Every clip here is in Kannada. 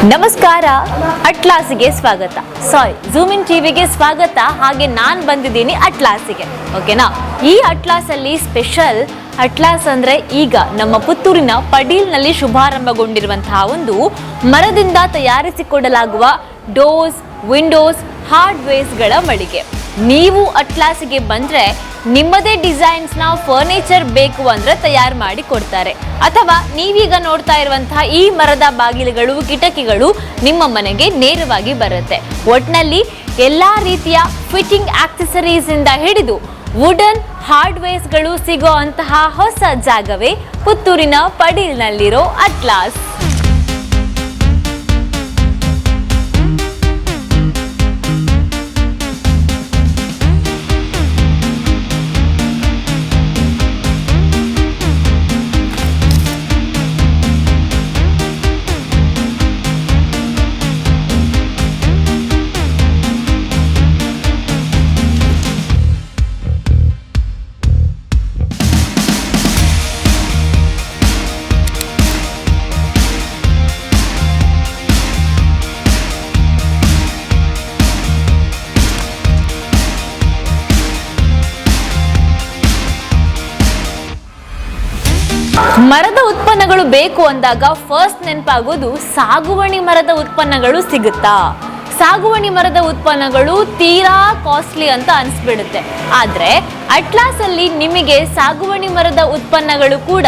ನಮಸ್ಕಾರ, ಅಟ್ಲಾಸಿಗೆ ಸ್ವಾಗತ. ಝೂಮ್ ಇನ್ ಟಿವಿಗೆ ಸ್ವಾಗತ. ಹಾಗೆ ನಾನು ಬಂದಿದ್ದೀನಿ ಅಟ್ಲಾಸಿಗೆ. ಓಕೆನಾ? ಈ ಅಟ್ಲಾಸ್ ಅಲ್ಲಿ ಸ್ಪೆಷಲ್ ಅಟ್ಲಾಸ್ ಅಂದ್ರೆ ಈಗ ನಮ್ಮ ಪುತ್ತೂರಿನ ಪಡೀಲ್ನಲ್ಲಿ ಶುಭಾರಂಭಗೊಂಡಿರುವಂತಹ ಒಂದು ಮರದಿಂದ ತಯಾರಿಸಿಕೊಡಲಾಗುವ ಡೋರ್ಸ್, ವಿಂಡೋಸ್, ಹಾರ್ಡ್ವೇರ್ಸ್ಗಳ ಮಳಿಗೆ. ನೀವು ಅಟ್ಲಾಸಿಗೆ ಬಂದ್ರೆ ನಿಮ್ಮದೇ ಡಿಸೈನ್ಸ್ನ ಫರ್ನಿಚರ್ ಬೇಕು ಅಂದ್ರೆ ತಯಾರು ಮಾಡಿ ಕೊಡ್ತಾರೆ. ಅಥವಾ ನೀವೀಗ ನೋಡ್ತಾ ಇರುವಂತಹ ಈ ಮರದ ಬಾಗಿಲುಗಳು, ಕಿಟಕಿಗಳು ನಿಮ್ಮ ಮನೆಗೆ ನೇರವಾಗಿ ಬರುತ್ತೆ. ಒಟ್ನಲ್ಲಿ ಎಲ್ಲಾ ರೀತಿಯ ಫಿಟ್ಟಿಂಗ್ ಆಕ್ಸೆಸರೀಸ್ ಇಂದ ಹಿಡಿದು ವುಡನ್ ಹಾರ್ಡ್ವೇರ್ಸ್ಗಳು ಸಿಗೋ ಅಂತಹ ಹೊಸ ಜಾಗವೇ ಪುತ್ತೂರಿನ ಪಡೀಲ್ನಲ್ಲಿರೋ ಅಟ್ಲಾಸ್. ಮರದ ಉತ್ಪನ್ನಗಳು ಬೇಕು ಅಂದಾಗ ಫಸ್ಟ್ ನೆನಪಾಗೋದು ಸಾಗುವಣಿ ಮರದ ಉತ್ಪನ್ನಗಳು ಸಿಗುತ್ತಾ? ಸಾಗುವಣಿ ಮರದ ಉತ್ಪನ್ನಗಳು ತೀರಾ ಕಾಸ್ಟ್ಲಿ ಅಂತ ಅನ್ಸ್ಬಿಡುತ್ತೆ. ಆದ್ರೆ ಅಟ್ಲಾಸ್ ಅಲ್ಲಿ ನಿಮಗೆ ಸಾಗುವಣಿ ಮರದ ಉತ್ಪನ್ನಗಳು ಕೂಡ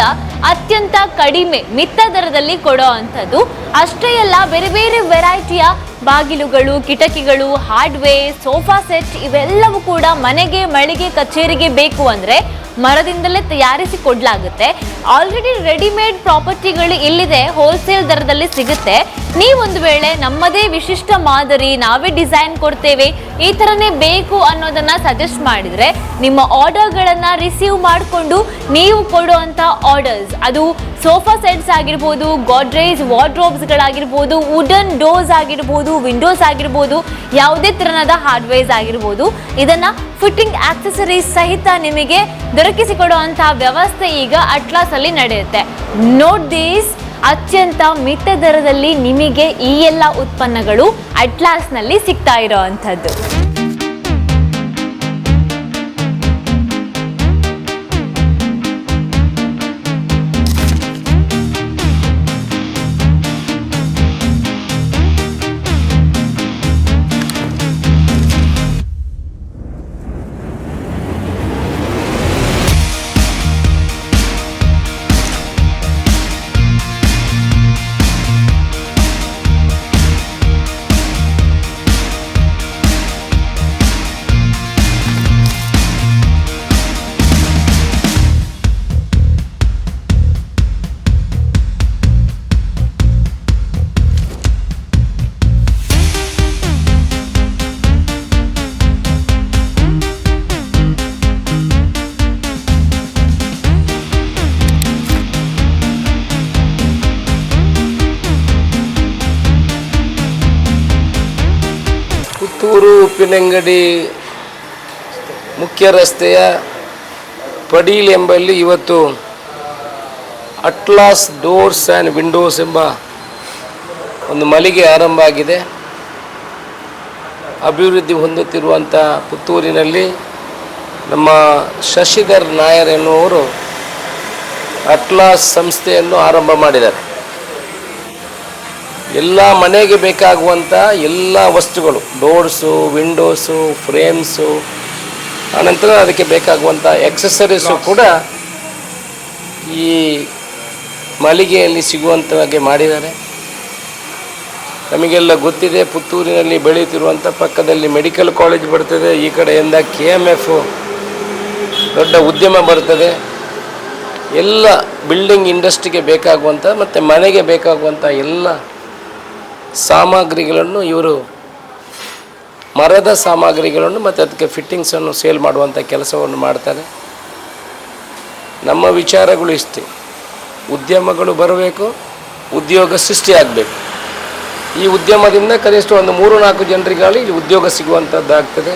ಅತ್ಯಂತ ಕಡಿಮೆ ಮಿತ ದರದಲ್ಲಿ ಕೊಡೋ ಅಂಥದ್ದು. ಅಷ್ಟೇ ಅಲ್ಲ, ಬೇರೆ ಬೇರೆ ವೆರೈಟಿಯ ಬಾಗಿಲುಗಳು, ಕಿಟಕಿಗಳು, ಹಾರ್ಡ್ವೇರ್, ಸೋಫಾ ಸೆಟ್ ಇವೆಲ್ಲವೂ ಕೂಡ ಮನೆಗೆ, ಮಳಿಗೆ, ಕಚೇರಿಗೆ ಬೇಕು ಅಂದ್ರೆ ಮರದಿಂದಲೇ ತಯಾರಿಸಿ ಕೊಡ್ಲಾಗುತ್ತೆ. ಆಲ್ರೆಡಿ ರೆಡಿಮೇಡ್ ಪ್ರಾಪರ್ಟಿಗಳು ಇಲ್ಲಿದೆ, ಹೋಲ್ಸೇಲ್ ದರದಲ್ಲಿ ಸಿಗುತ್ತೆ. ನೀವೊಂದು ವೇಳೆ ನಮ್ಮದೇ ವಿಶಿಷ್ಟ ಮಾದರಿ, ನಾವೇ ಡಿಸೈನ್ ಕೊಡ್ತೇವೆ, ಈ ಥರನೇ ಬೇಕು ಅನ್ನೋದನ್ನ ಸಜೆಸ್ಟ್ ಮಾಡಿದ್ರೆ ನಿಮ್ಮ ಆರ್ಡರ್ಗಳನ್ನ ರಿಸೀವ್ ಮಾಡಿಕೊಂಡು ನೀವು ಕೊಡುವಂಥ ಆರ್ಡರ್ಸ್, ಅದು ಸೋಫಾ ಸೆಟ್ಸ್ ಆಗಿರ್ಬೋದು, ಗೋಡ್ರೇಜ್ ವಾರ್ಡ್ರೋಬ್ಸ್ಗಳಾಗಿರ್ಬೋದು, ವುಡನ್ ಡೋರ್ಸ್ ಆಗಿರ್ಬೋದು, ವಿಂಡೋಸ್ ಆಗಿರ್ಬೋದು, ಯಾವುದೇ ಥರನಾದ ಹಾರ್ಡ್ವೇರ್ಸ್ ಆಗಿರ್ಬೋದು, ಇದನ್ನ ಫಿಟ್ಟಿಂಗ್ ಆಕ್ಸೆಸರೀಸ್ ಸಹಿತ ನಿಮಗೆ ದೊರಕಿಸಿಕೊಡುವಂತಹ ವ್ಯವಸ್ಥೆ ಈಗ ಅಟ್ಲಾಸ್ ಅಲ್ಲಿ ನಡೆಯುತ್ತೆ. ನೋಟ್ ದಿಸ್, ಅತ್ಯಂತ ಮಿತ ದರದಲ್ಲಿ ನಿಮಗೆ ಈ ಎಲ್ಲ ಉತ್ಪನ್ನಗಳು ಅಟ್ಲಾಸ್ನಲ್ಲಿ ಸಿಗ್ತಾ ಇರೋ ಅಂಥದ್ದು. ಪುತ್ತೂರು ಉಪ್ಪಿನಂಗಡಿ ಮುಖ್ಯ ರಸ್ತೆಯ ಪಡೀಲ್ ಎಂಬಲ್ಲಿ ಇವತ್ತು ಅಟ್ಲಾಸ್ ಡೋರ್ಸ್ ಆ್ಯಂಡ್ ವಿಂಡೋಸ್ ಎಂಬ ಒಂದು ಮಳಿಗೆ ಆರಂಭ ಆಗಿದೆ. ಅಭಿವೃದ್ಧಿ ಹೊಂದುತ್ತಿರುವಂಥ ಪುತ್ತೂರಿನಲ್ಲಿ ನಮ್ಮ ಶಶಿಧರ್ ನಾಯರ್ ಎನ್ನುವರು ಅಟ್ಲಾಸ್ ಸಂಸ್ಥೆಯನ್ನು ಆರಂಭ ಮಾಡಿದ್ದಾರೆ. ಎಲ್ಲ ಮನೆಗೆ ಬೇಕಾಗುವಂಥ ಎಲ್ಲ ವಸ್ತುಗಳು, ಡೋರ್ಸು, ವಿಂಡೋಸು, ಫ್ರೇಮ್ಸು, ಆನಂತರ ಅದಕ್ಕೆ ಬೇಕಾಗುವಂಥ ಎಕ್ಸೆಸರೀಸು ಕೂಡ ಈ ಮಳಿಗೆಯಲ್ಲಿ ಸಿಗುವಂತಾಗೆ ಮಾಡಿದ್ದಾರೆ. ನಮಗೆಲ್ಲ ಗೊತ್ತಿದೆ, ಪುತ್ತೂರಿನಲ್ಲಿ ಬೆಳೆಯುತ್ತಿರುವಂಥ ಪಕ್ಕದಲ್ಲಿ ಮೆಡಿಕಲ್ ಕಾಲೇಜ್ ಬರ್ತದೆ, ಈ ಕಡೆಯಿಂದ KMF ದೊಡ್ಡ ಉದ್ಯಮ ಬರ್ತದೆ. ಎಲ್ಲ ಬಿಲ್ಡಿಂಗ್ ಇಂಡಸ್ಟ್ರಿಗೆ ಬೇಕಾಗುವಂಥ ಮತ್ತು ಮನೆಗೆ ಬೇಕಾಗುವಂಥ ಎಲ್ಲ ಸಾಮಗ್ರಿಗಳನ್ನು ಇವರು, ಮರದ ಸಾಮಗ್ರಿಗಳನ್ನು ಮತ್ತು ಅದಕ್ಕೆ ಫಿಟ್ಟಿಂಗ್ಸನ್ನು ಸೇಲ್ ಮಾಡುವಂಥ ಕೆಲಸವನ್ನು ಮಾಡ್ತಾರೆ. ನಮ್ಮ ವಿಚಾರಗಳು ಇಷ್ಟೇ, ಉದ್ಯಮಗಳು ಬರಬೇಕು, ಉದ್ಯೋಗ ಸೃಷ್ಟಿಯಾಗಬೇಕು. ಈ ಉದ್ಯಮದಿಂದ ಕನಿಷ್ಠ ಒಂದು 3-4 ಜನರಿಗಾಗಲಿ ಇಲ್ಲಿ ಉದ್ಯೋಗ ಸಿಗುವಂಥದ್ದಾಗ್ತದೆ.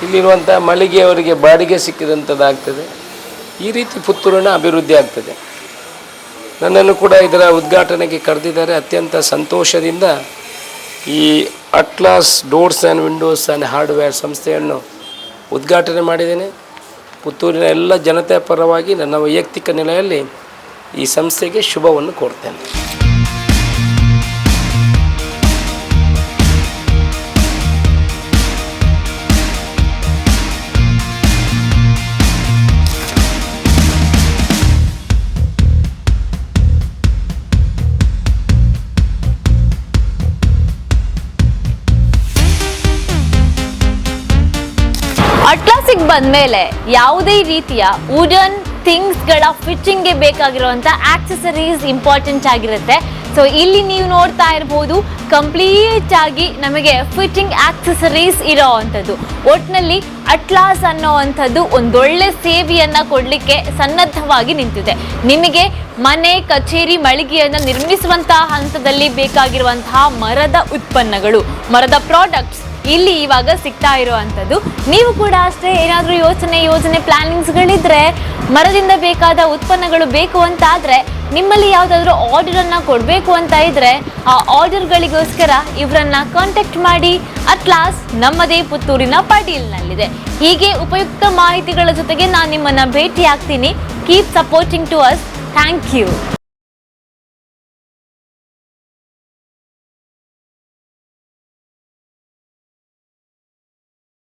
ಇಲ್ಲಿರುವಂಥ ಮಳಿಗೆಯವರಿಗೆ ಬಾಡಿಗೆ ಸಿಕ್ಕಿದಂಥದ್ದಾಗ್ತದೆ. ಈ ರೀತಿ ಪುತ್ತೂರಿನ ಅಭಿವೃದ್ಧಿ ಆಗ್ತದೆ. ನನ್ನನ್ನು ಕೂಡ ಇದರ ಉದ್ಘಾಟನೆಗೆ ಕರೆದಿದ್ದಾರೆ. ಅತ್ಯಂತ ಸಂತೋಷದಿಂದ ಈ atlas doors and Windows and hardware ಸಂಸ್ಥೆಯನ್ನು ಉದ್ಘಾಟನೆ ಮಾಡಿದ್ದೇನೆ. ಪುತ್ತೂರಿನ ಎಲ್ಲ ಜನತೆಯ ಪರವಾಗಿ ನನ್ನ ವೈಯಕ್ತಿಕ ನೆಲೆಯಲ್ಲಿ ಈ ಸಂಸ್ಥೆಗೆ ಶುಭವನ್ನು ಕೋರ್ತೇನೆ. ಅಟ್ಲಾಸಿಗೆ ಬಂದ್ಮೇಲೆ ಯಾವುದೇ ರೀತಿಯ ವುಡನ್ ಥಿಂಗ್ಸ್ಗಳ ಫಿಟ್ಟಿಂಗ್ಗೆ ಬೇಕಾಗಿರುವಂಥ ಆಕ್ಸೆಸರೀಸ್ ಇಂಪಾರ್ಟೆಂಟ್ ಆಗಿರುತ್ತೆ. ಸೊ ಇಲ್ಲಿ ನೀವು ನೋಡ್ತಾ ಇರ್ಬೋದು, ಕಂಪ್ಲೀಟ್ ಆಗಿ ನಮಗೆ ಫಿಟ್ಟಿಂಗ್ ಆಕ್ಸೆಸರೀಸ್ ಇರೋ ಅಂಥದ್ದು. ಒಟ್ಟಿನಲ್ಲಿ ಅಟ್ಲಾಸ್ ಅನ್ನೋವಂಥದ್ದು ಒಂದೊಳ್ಳೆ ಸೇವೆಯನ್ನು ಕೊಡಲಿಕ್ಕೆ ಸನ್ನದ್ಧವಾಗಿ ನಿಂತಿದೆ. ನಿಮಗೆ ಮನೆ, ಕಚೇರಿ, ಮಳಿಗೆಯನ್ನು ನಿರ್ಮಿಸುವಂತಹ ಹಂತದಲ್ಲಿ ಬೇಕಾಗಿರುವಂತಹ ಮರದ ಉತ್ಪನ್ನಗಳು, ಮರದ ಪ್ರಾಡಕ್ಟ್ಸ್ ಇಲ್ಲಿ ಇವಾಗ ಸಿಗ್ತಾ ಇರುವಂಥದ್ದು. ನೀವು ಕೂಡ ಅಷ್ಟೇ ಏನಾದರೂ ಯೋಜನೆ ಪ್ಲಾನಿಂಗ್ಸ್ಗಳಿದ್ರೆ, ಮರದಿಂದ ಬೇಕಾದ ಉತ್ಪನ್ನಗಳು ಬೇಕು ಅಂತಾದರೆ, ನಿಮ್ಮಲ್ಲಿ ಯಾವುದಾದ್ರೂ ಆರ್ಡರನ್ನು ಕೊಡಬೇಕು ಅಂತ ಇದ್ದರೆ ಆ ಆರ್ಡರ್ಗಳಿಗೋಸ್ಕರ ಇವರನ್ನು ಕಾಂಟ್ಯಾಕ್ಟ್ ಮಾಡಿ. ಅಟ್ಲಾಸ್ ನಮ್ಮದೇ ಪುತ್ತೂರಿನ ಪಾಟೀಲ್ನಲ್ಲಿದೆ. ಹೀಗೆ ಉಪಯುಕ್ತ ಮಾಹಿತಿಗಳ ಜೊತೆಗೆ ನಾನು ನಿಮ್ಮನ್ನು ಭೇಟಿ ಆಗ್ತೀನಿ. Keep supporting to us. Thank you.